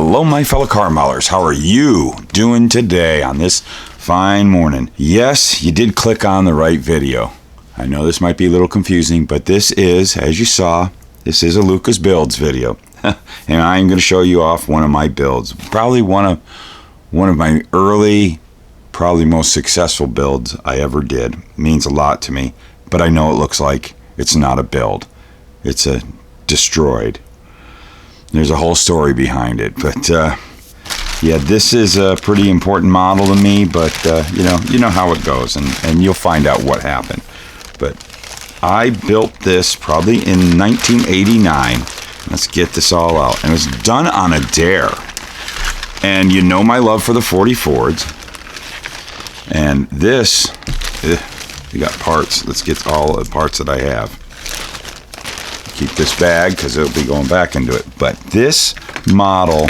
Hello, my fellow car maulers. How are you doing today on this fine morning? Yes, you did click on the right video. I know this might be a little confusing, but this is, as you saw, this is a Luka's Builds video. And I'm going to show you off one of my builds. Probably one of my early, probably most successful builds I ever did. It means a lot to me, but I know it looks like it's not a build. It's a destroyed. There's a whole story behind it, but yeah, this is a pretty important model to me, but you know how it goes, and you'll find out what happened. But I built this probably in 1989. Let's get this all out. And it was done on a dare. And you know my love for the 40 Fords. And this, we got parts. Let's get all the parts that I have. Keep this bag because it'll be going back into it. But this model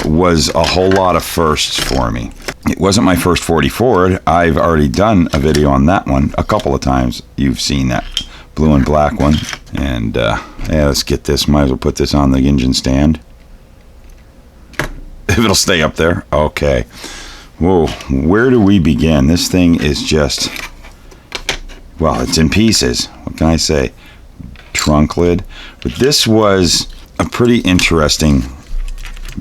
was a whole lot of firsts for me. It wasn't my first 40 Ford. I've already done a video on that one a couple of times. You've seen that blue and black one. And yeah, let's get this. Might as well put this on the engine stand. If it'll stay up there. Okay. Whoa, where do we begin? This thing is just, well, it's in pieces. What can I say? Trunk lid. But this was a pretty interesting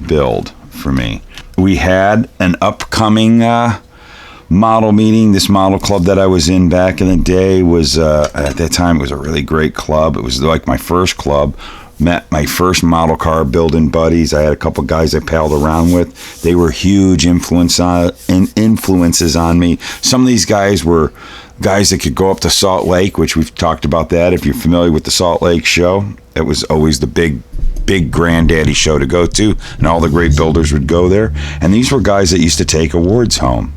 build for me. We had an upcoming model meeting. This model club that I was in back in the day was, at that time, it was a really great club. It was like my first club. Met my first model car building buddies. I had a couple guys I palled around with. They were huge influences on me. Some of these guys were guys that could go up to Salt Lake, which we've talked about that. If you're familiar with the Salt Lake show, it was always the big granddaddy show to go to, and all the great builders would go there. And these were guys that used to take awards home.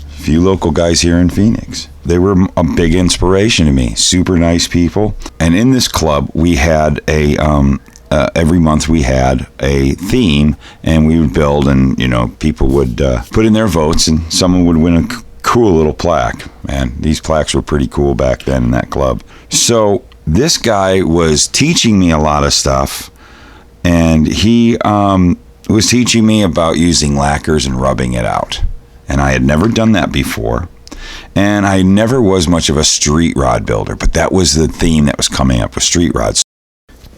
A few local guys here in Phoenix. They were a big inspiration to me. Super nice people. And in this club, we had a every month we had a theme, and we would build, and people would put in their votes, and someone would win a cool little plaque. Man, these plaques were pretty cool back then in that club. So this guy was teaching me a lot of stuff, and he was teaching me about using lacquers and rubbing it out. And I had never done that before. And I never was much of a street rod builder, but that was the theme that was coming up with street rods.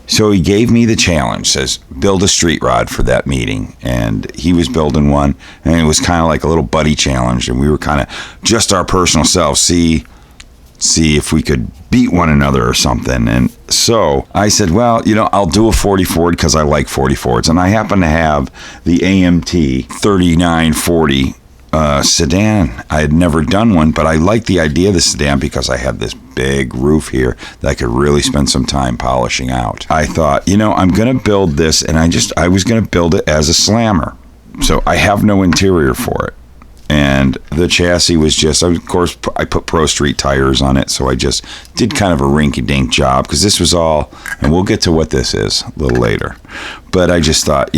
So he gave me the challenge, says, build a street rod for that meeting. And he was building one, and it was kind of like a little buddy challenge. And we were kind of just our personal selves, see if we could beat one another or something. And so I said, well, I'll do a 40 Ford because I like 40 Fords. And I happen to have the AMT 3940 sedan. I had never done one, but I liked the idea of the sedan because I had this big roof here that I could really spend some time polishing out. I thought, I'm going to build this, and I was going to build it as a slammer. So I have no interior for it. And the chassis was just, of course, I put Pro Street tires on it, so I just did kind of a rinky-dink job, because this was all, and we'll get to what this is a little later. But I just thought,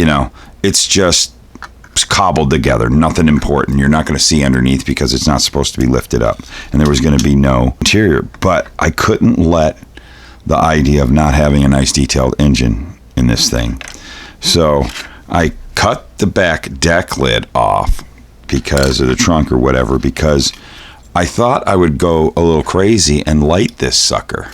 it's just cobbled together, nothing important. You're not going to see underneath because it's not supposed to be lifted up, and there was going to be no interior. But I couldn't let the idea of not having a nice detailed engine in this thing. So I cut the back deck lid off because of the trunk or whatever, because I thought I would go a little crazy and light this sucker.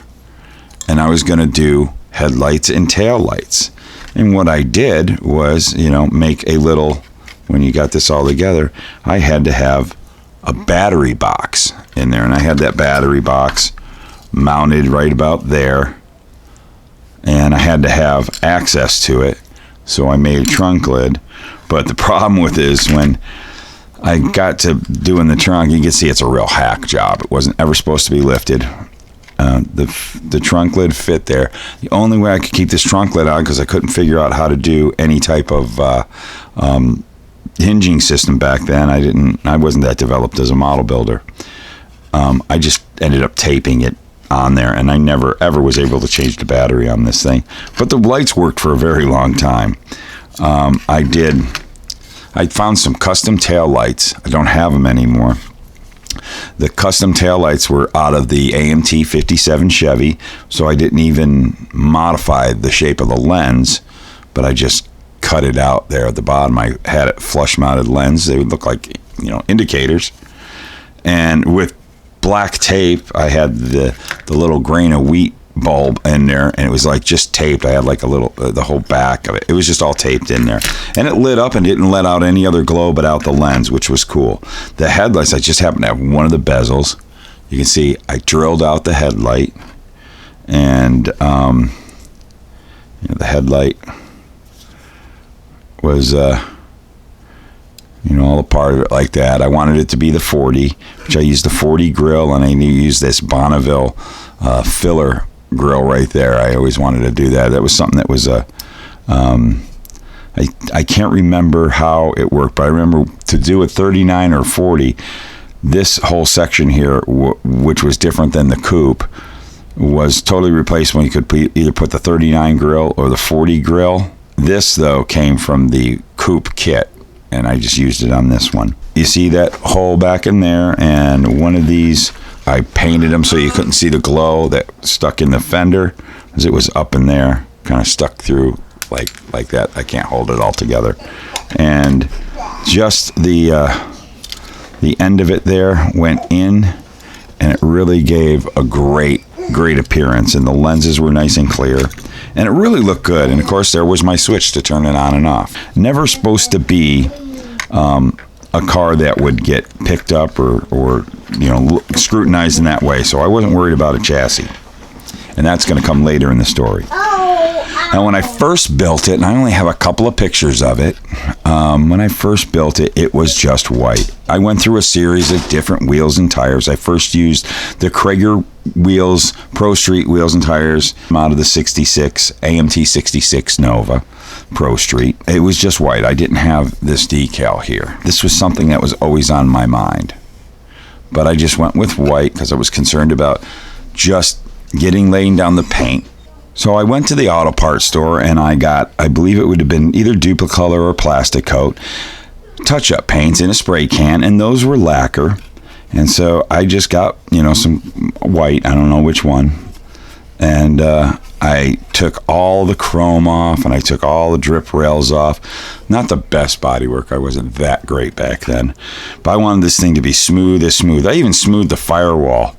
And I was going to do headlights and tail lights. And what I did was, make a little, when you got this all together, I had to have a battery box in there. And I had that battery box mounted right about there. And I had to have access to it. So I made a trunk lid. But the problem with it is when I got to doing the trunk, you can see it's a real hack job. It wasn't ever supposed to be lifted. The trunk lid fit there. The only way I could keep this trunk lid on, because I couldn't figure out how to do any type of hinging system back then. I wasn't that developed as a model builder. I just ended up taping it on there, and I never ever was able to change the battery on this thing. But the lights worked for a very long time. I found some custom tail lights. I don't have them anymore. The custom taillights were out of the AMT 57 Chevy, so I didn't even modify the shape of the lens, but I just cut cut it out there at the bottom. I had it flush mounted lens. They would look like, you know, indicators. And with black tape, I had the little grain of wheat bulb in there, and it was like just taped. I had like a little the whole back of it. It was just all taped in there, and it lit up and didn't let out any other glow but out the lens, which was cool. The headlights, I just happened to have one of the bezels. You can see I drilled out the headlight, and you know, the headlight was you know, all a part of it like that. I wanted it to be the 40, which I used the 40 grill, and I used this Bonneville filler grill right there. I always wanted to do that. That was something that was I can't remember how it worked, but I remember to do a 39 or 40, this whole section here, which was different than the coupe, was totally replaceable. You could either put the 39 grill or the 40 grill. This, though, came from the coupe kit, and I just used it on this one. You see that hole back in there, and one of these, I painted them so you couldn't see the glow that stuck in the fender, because it was up in there, kind of stuck through like that. I can't hold it all together. And just the end of it there went in, and it really gave a great appearance, and the lenses were nice and clear, and it really looked good. And of course, there was my switch to turn it on and off. Never supposed to be a car that would get picked up or you know, scrutinized in that way, so I wasn't worried about a chassis, and that's going to come later in the story. Now, when I first built it, and I only have a couple of pictures of it, when I first built it, it was just white. I went through a series of different wheels and tires. I first used the Krager wheels, Pro Street wheels and tires out of the 66, AMT 66 Nova Pro Street. It was just white. I didn't have this decal here. This was something that was always on my mind. But I just went with white because I was concerned about just laying down the paint. So I went to the auto parts store, and I got, I believe it would have been either Duplicolor or Plastic Coat, touch-up paints in a spray can, and those were lacquer. And so I just got, you know, some white, I don't know which one, and I took all the chrome off, and I took all the drip rails off. Not the best bodywork. I wasn't that great back then, but I wanted this thing to be smooth as smooth. I even smoothed the firewall,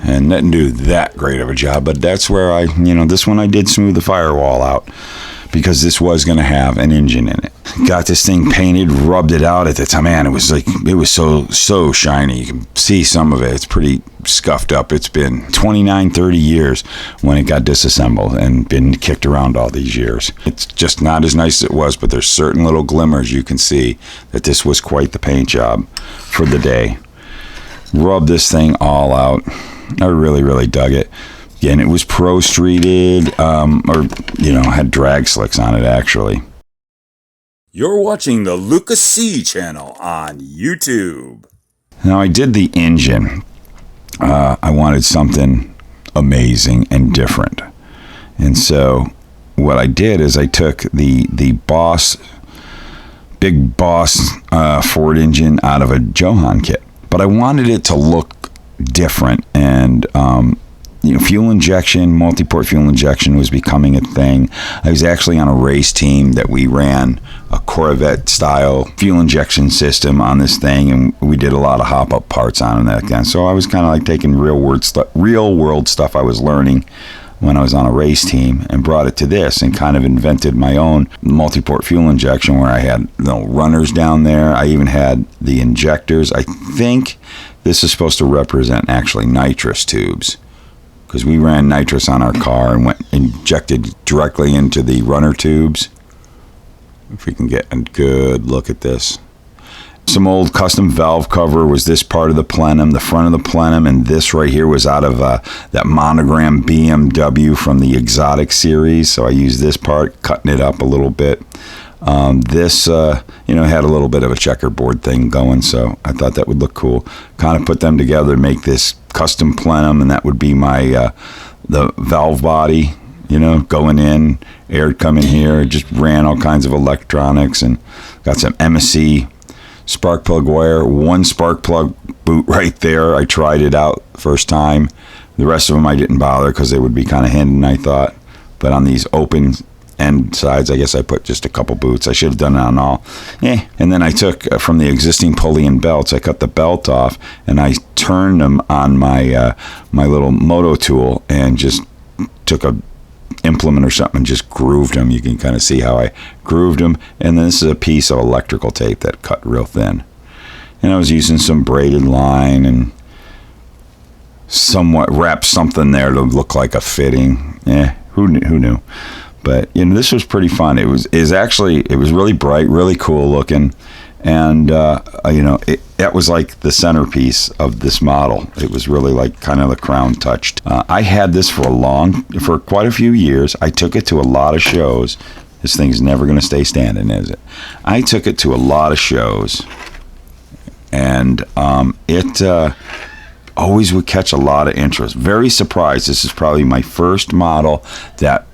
and didn't do that great of a job, but that's where I, you know, this one I did smooth the firewall out, because this was going to have an engine in it. Got this thing painted, rubbed it out at the time. Man, it was like, it was so shiny. You can see some of it. It's pretty scuffed up. It's been 29, 30 years when it got disassembled and been kicked around all these years. It's just not as nice as it was, but there's certain little glimmers you can see that this was quite the paint job for the day. Rubbed this thing all out. I really dug it. Again, it was Pro Streeted, or, you know, had drag slicks on it, actually. You're watching the Luka C channel on YouTube. Now, I did the engine. I wanted something amazing and different. And so what I did is I took the big Boss Ford engine out of a Johan kit. But I wanted it to look different, and you know, fuel injection, multi-port fuel injection was becoming a thing. I was actually on a race team that we ran a Corvette style fuel injection system on this thing, and we did a lot of hop-up parts on it again. So I was kind of like taking real world stuff I was learning when I was on a race team and brought it to this, and kind of invented my own multi-port fuel injection, where I had, you know, runners down there. I even had the injectors. I think this is supposed to represent actually nitrous tubes, because we ran nitrous on our car and injected directly into the runner tubes. If we can get a good look at this. Some old custom valve cover was this part of the plenum, the front of the plenum, and this right here was out of that monogram BMW from the Exotic series. So I used this part, cutting it up a little bit. This, you know, had a little bit of a checkerboard thing going, so I thought that would look cool. Kind of put them together to make this custom plenum, and that would be my the valve body, you know, going in, air coming here. Just ran all kinds of electronics, and got some MSC spark plug wire, one spark plug boot right there. I tried it out first time. The rest of them I didn't bother because they would be kind of hidden, I thought. But on these open end sides. I guess I put just a couple boots. I should have done it on all. And then I took from the existing pulley and belts, I cut the belt off, and I turned them on my my little moto tool and just took a implement or something and just grooved them. You can kind of see how I grooved them. And then this is a piece of electrical tape that cut real thin. And I was using some braided line and somewhat wrapped something there to look like a fitting. Who knew? But this was pretty fun. It was really bright, really cool looking, and that was like the centerpiece of this model. It was really like kind of the crown touched. I had this for quite a few years. I took it to a lot of shows. This thing's never going to stay standing, is it? I took it to a lot of shows, and it always would catch a lot of interest. Very surprised. This is probably my first model that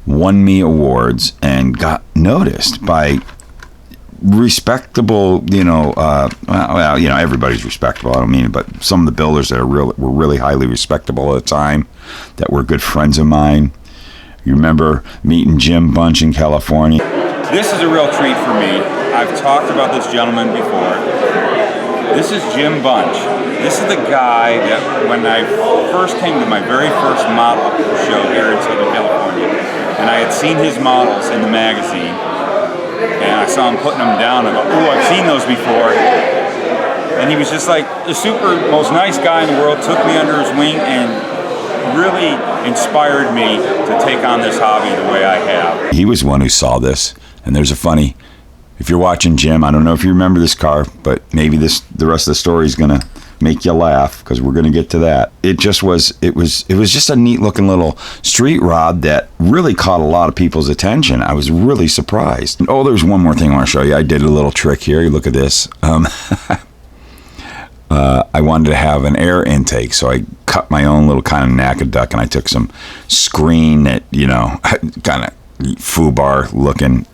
won me awards and got noticed by respectable, everybody's respectable. I don't mean it, but some of the builders that were really highly respectable at the time, that were good friends of mine. You remember meeting Jim Bunch in California? This is a real treat for me. I've talked about this gentleman before. This is Jim Bunch. This is the guy that when I first came to my very first model show here in Southern California, and I had seen his models in the magazine, and I saw him putting them down, and I go, ooh, I've seen those before. And he was just like the most nice guy in the world, took me under his wing, and really inspired me to take on this hobby the way I have. He was one who saw this, and there's a funny, if you're watching Jim, I don't know if you remember this car, but maybe the rest of the story is gonna make you laugh, because we're going to get to that. It was just a neat looking little street rod that really caught a lot of people's attention. I was really surprised. And, there's one more thing I want to show you. I did a little trick here. Look at this. I wanted to have an air intake, so I cut my own little kind of knack a duck, and I took some screen that, kind of foobar looking,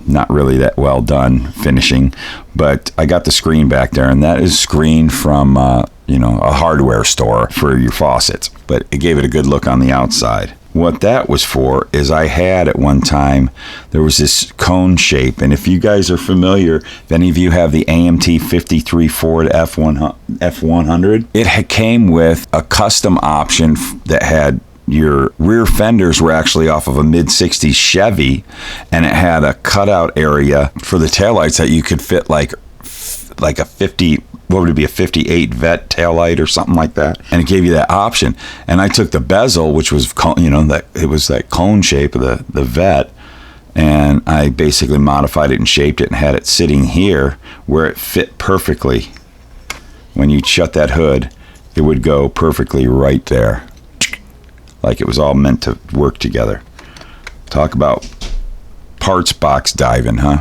not really that well done finishing, but I got the screen back there, and that is screen from a hardware store for your faucets, but it gave it a good look on the outside. What that was for is I had at one time, there was this cone shape, and if you guys are familiar, if any of you have the AMT 53 Ford F100, it came with a custom option that had your rear fenders were actually off of a mid-60s Chevy, and it had a cutout area for the taillights that you could fit like a 50, what would it be, a 58 Vet taillight or something like that, and it gave you that option. And I took the bezel, which was it was that cone shape of the Vet, and I basically modified it and shaped it and had it sitting here where it fit perfectly. When you shut that hood, it would go perfectly right there, like it was all meant to work together. Talk about parts box diving, huh?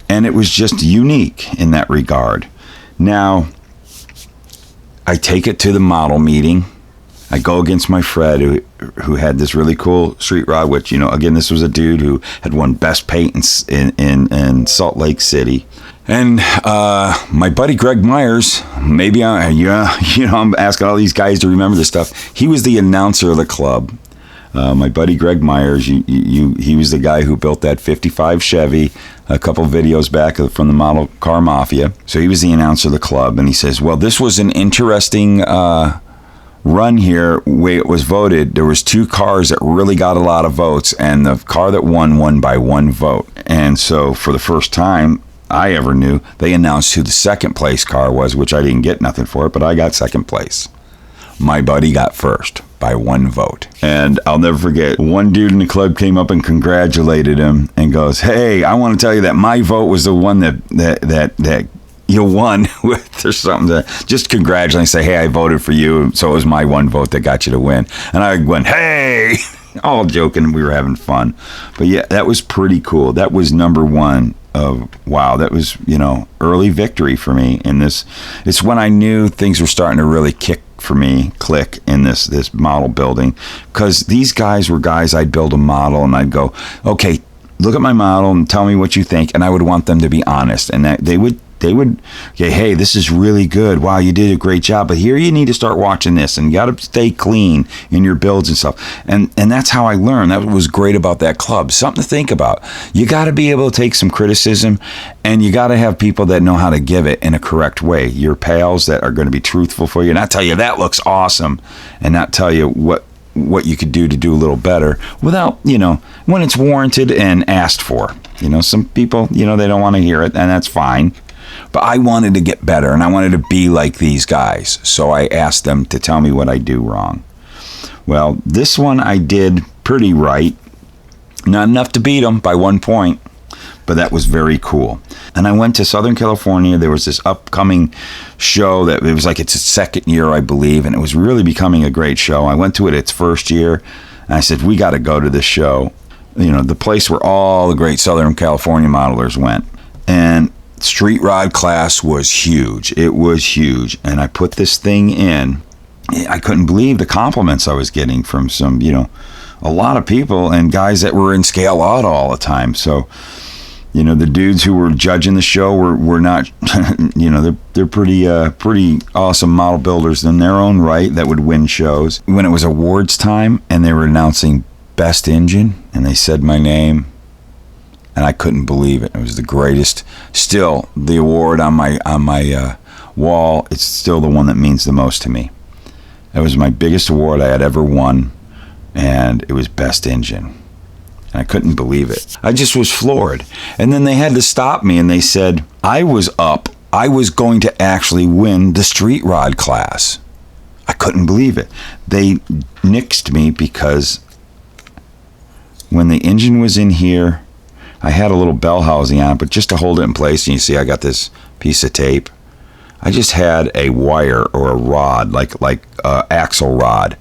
And it was just unique in that regard. Now, I take it to the model meeting. I go against my Fred, who had this really cool street rod, which, again, this was a dude who had won Best Paint in Salt Lake City. And my buddy Greg Myers, maybe I'm asking all these guys to remember this stuff. He was the announcer of the club. My buddy Greg Myers, he was the guy who built that 55 Chevy a couple videos back from the Model Car Mafia. So he was the announcer of the club, and he says, well, this was an interesting run here. Way it was voted, there was two cars that really got a lot of votes, and the car that won by one vote. And so for the first time I ever knew, they announced who the second place car was, which I didn't get nothing for it, but I got second place. My buddy got first by one vote. And I'll never forget, one dude in the club came up and congratulated him and goes, hey, I want to tell you that my vote was the one that you won with, or something. Just congratulate and say, hey, I voted for you, so it was my one vote that got you to win. And I went, hey, all joking, we were having fun. But yeah, that was pretty cool. That was number one of, wow, that was, early victory for me in this. It's when I knew things were starting to really click in this model building, because these guys were guys I'd build a model and I'd go, okay, look at my model and tell me what you think, and I would want them to be honest, and that they would okay, hey, this is really good. Wow, you did a great job. But here you need to start watching this, and you got to stay clean in your builds and stuff. And that's how I learned. That was great about that club. Something to think about. You got to be able to take some criticism, and you got to have people that know how to give it in a correct way. Your pals that are going to be truthful for you, not tell you that looks awesome, and not tell you what you could do to do a little better without, when it's warranted and asked for. Some people, they don't want to hear it, and that's fine. But I wanted to get better, and I wanted to be like these guys. So I asked them to tell me what I do wrong. Well, this one I did pretty right. Not enough to beat them by 1 point, but that was very cool. And I went to Southern California. There was this upcoming show that it was like its second year, I believe, and it was really becoming a great show. I went to it its first year, and I said, we got to go to this show. The place where all the great Southern California modelers went. And street rod class was huge. It was huge. And I put this thing in. I couldn't believe the compliments I was getting from some, a lot of people and guys that were in scale auto all the time. So, the dudes who were judging the show were not, they're pretty awesome model builders in their own right that would win shows. When it was awards time and they were announcing best engine and they said my name, and I couldn't believe it. It was the greatest. Still, the award on my wall, it's still the one that means the most to me. It was my biggest award I had ever won, and it was best engine. And I couldn't believe it. I just was floored. And then they had to stop me, and they said I was going to actually win the street rod class. I couldn't believe it. They nixed me because when the engine was in here, I had a little bell housing on it, but just to hold it in place, and you see I got this piece of tape. I just had a wire or a rod, like axle rod,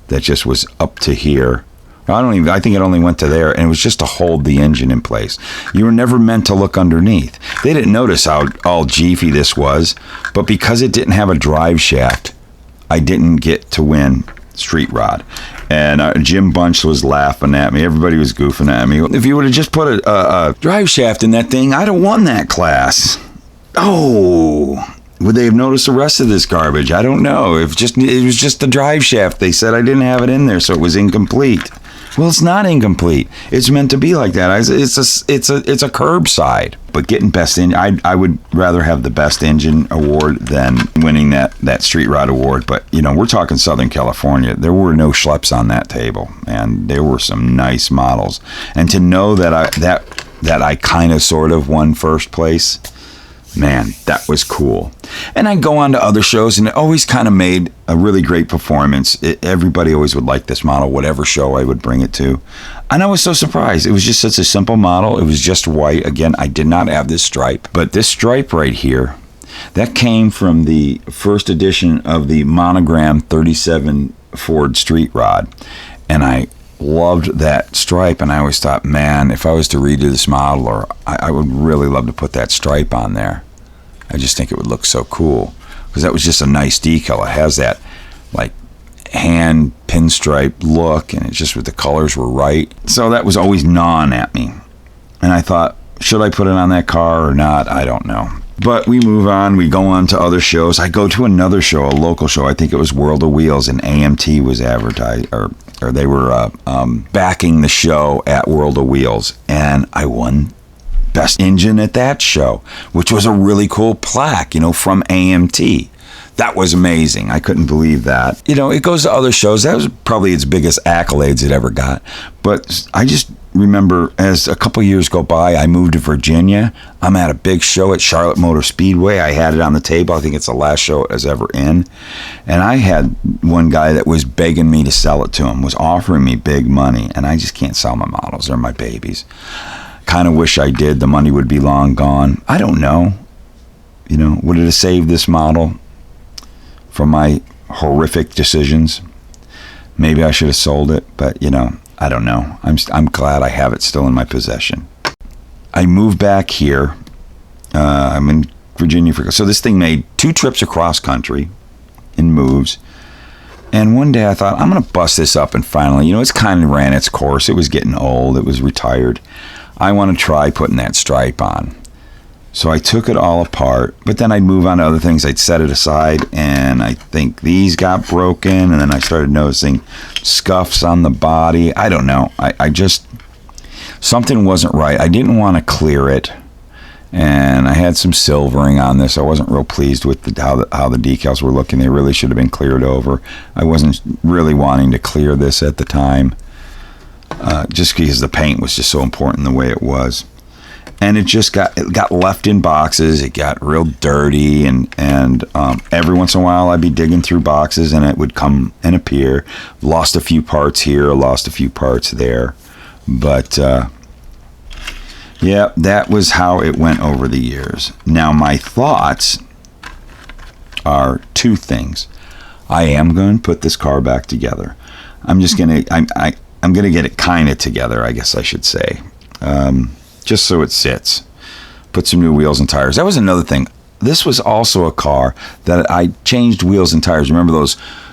that just was up to here. I think it only went to there, and it was just to hold the engine in place. You were never meant to look underneath. They didn't notice how all jeefy this was, but because it didn't have a drive shaft, I didn't get to win street rod. And Jim Bunch was laughing at me. Everybody was goofing at me. If you would have just put a drive shaft in that thing, I'd have won that class. Oh, would they have noticed the rest of this garbage? I don't know. It was just the drive shaft. They said I didn't have it in there, so it was incomplete. Well, it's not incomplete. It's meant to be like that. It's a curbside. But getting best engine, I would rather have the best engine award than winning that street rod award. But we're talking Southern California. There were no schleps on that table, and there were some nice models. And to know that I kind of sort of won first place, man, that was cool. And I'd go on to other shows, and it always kind of made a really great performance. Everybody always would like this model, whatever show I would bring it to. And I was so surprised. It was just such a simple model. It was just white. Again, I did not have this stripe. But this stripe right here, that came from the first edition of the Monogram 37 Ford Street Rod. And I loved that stripe, and I always thought, man, if I was to redo this model, or I would really love to put that stripe on there. I just think it would look so cool, because that was just a nice decal. It has that like hand pinstripe look, and it's just with the colors were right. So that was always gnawing at me, and I thought, should I put it on that car or not? I don't know. But we move on. We go on to other shows. I go to another show, a local show. I think it was World of Wheels, and AMT was advertised, or they were backing the show at World of Wheels, and I won best engine at that show, which was a really cool plaque, from AMT. That was amazing. I couldn't believe that. It goes to other shows. That was probably its biggest accolades it ever got. But I just remember, as a couple years go by, I moved to Virginia. I'm at a big show at Charlotte Motor Speedway. I had it on the table. I think it's the last show it was ever in. And I had one guy that was begging me to sell it to him, was offering me big money. And I just can't sell my models. They're my babies. Kind of wish I did. The money would be long gone. I don't know. Would it have saved this model from my horrific decisions? Maybe I should have sold it, but I don't know. I'm glad I have it still in my possession. I moved back here. I'm in Virginia. So this thing made 2 trips across country in moves. And one day I thought, I'm going to bust this up, and finally, it's kind of ran its course. It was getting old. It was retired. I want to try putting that stripe on. So I took it all apart, but then I'd move on to other things. I'd set it aside, and I think these got broken, and then I started noticing scuffs on the body. I don't know. I just, something wasn't right. I didn't want to clear it, and I had some silvering on this. I wasn't real pleased with how the decals were looking. They really should have been cleared over. I wasn't really wanting to clear this at the time, just because the paint was just so important the way it was. And it just got left in boxes. It got real dirty, and every once in a while I'd be digging through boxes, and it would come and appear. Lost a few parts here, lost a few parts there, but yeah, that was how it went over the years. Now my thoughts are two things. I am going to put this car back together. I'm gonna get it kind of together, I guess I should say. Just so it sits. Put some new wheels and tires. That was another thing. This was also a car that I changed wheels and tires. Remember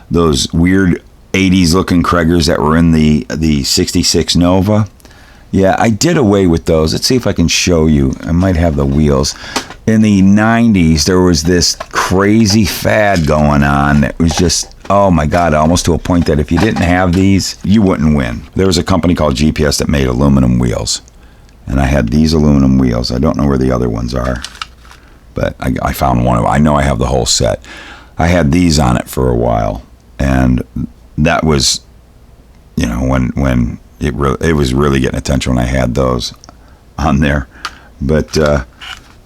those weird 80s looking Craigers that were in the 66 Nova? Yeah, I did away with those. Let's see if I can show you. I might have the wheels. In the 90s, there was this crazy fad going on that was just, oh my God, almost to a point that if you didn't have these, you wouldn't win. There was a company called GPS that made aluminum wheels. And I had these aluminum wheels. I don't know where the other ones are, but I found one of them. I know I have the whole set. I had these on it for a while, and that was, when it was really getting attention when I had those on there. But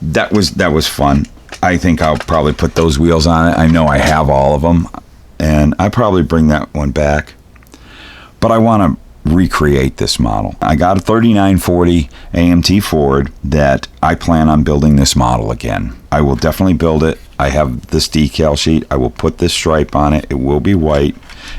that was fun. I think I'll probably put those wheels on it. I know I have all of them, and I probably bring that one back. But I want to recreate this model. I got a 3940 AMT Ford that I plan on building this model again. I will definitely build it. I have this decal sheet. I will put this stripe on it. It will be white.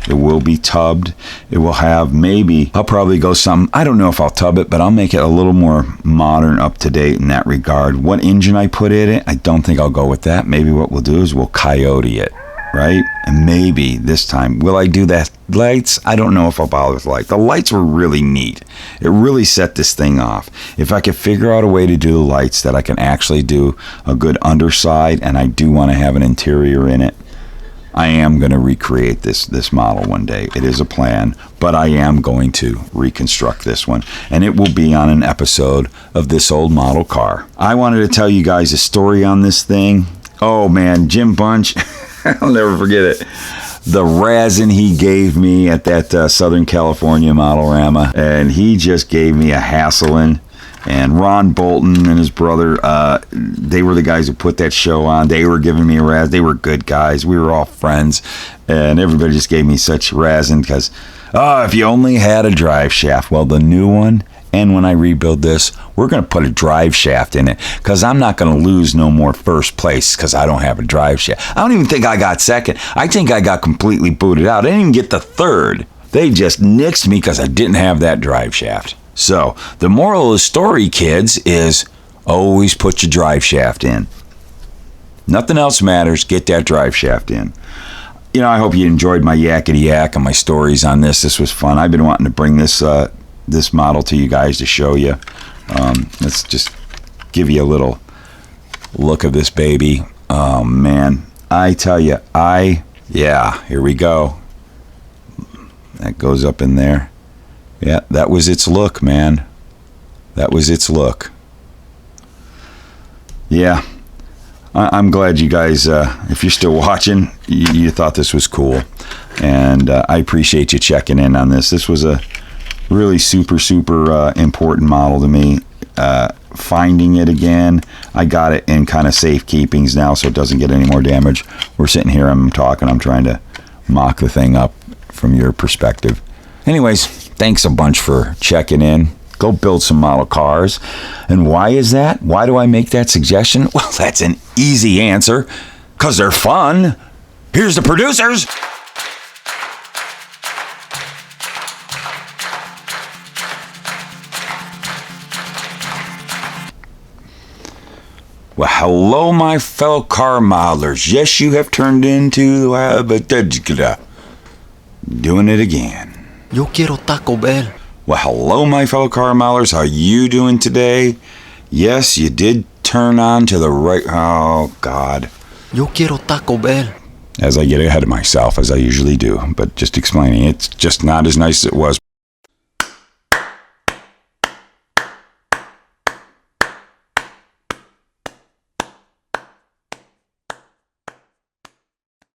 It will be tubbed. It will have I'll probably go I don't know if I'll tub it, but I'll make it a little more modern, up to date in that regard. What engine I put in it, I don't think I'll go with that. Maybe what we'll do is we'll coyote it. Right? And maybe this time, will I do that lights? I don't know if I'll bother with lights. The lights were really neat. It really set this thing off. If I could figure out a way to do the lights that I can actually do a good underside, and I do want to have an interior in it, I am going to recreate this model one day. It is a plan, but I am going to reconstruct this one, and it will be on an episode of This Old Model Car. I wanted to tell you guys a story on this thing. Oh man, Jim Bunch. I'll never forget it. The resin he gave me at that Southern California Model-rama, and he just gave me a hassling. And Ron Bolton and his brother, they were the guys who put that show on. They were giving me a razz. They were good guys. We were all friends, and everybody just gave me such resin because, if you only had a drive shaft. Well, the new one, and when I rebuild this, we're going to put a drive shaft in it because I'm not going to lose no more first place because I don't have a drive shaft. I don't even think I got second. I think I got completely booted out. I didn't even get the third. They just nixed me because I didn't have that drive shaft. So the moral of the story, kids, is always put your drive shaft in. Nothing else matters. Get that drive shaft in. I hope you enjoyed my yakety yak and my stories on this. This was fun. I've been wanting to bring this model to you guys to show you. Let's just give you a little look of this baby. Oh man, I tell you, here we go. That goes up in there. Yeah, that was its look, man. That was its look. Yeah, I'm glad you guys, if you're still watching, you thought this was cool. And I appreciate you checking in on this. This was a really super important model to me. Finding it again, I got it in kind of safe keepings now so it doesn't get any more damage. We're sitting here, I'm talking, I'm trying to mock the thing up from your perspective. Anyways, thanks a bunch for checking in. Go build some model cars. And why is that? Why do I make that suggestion? Well, that's an easy answer. Because they're fun. Here's the producers. Well, hello, my fellow car modelers. Yes, you have turned into doing it again. Yo quiero Taco Bell. Well, hello, my fellow car modelers. How you doing today? Yes, you did turn on to the right. Oh, God. Yo quiero Taco Bell. As I get ahead of myself, as I usually do, but just explaining, it's just not as nice as it was.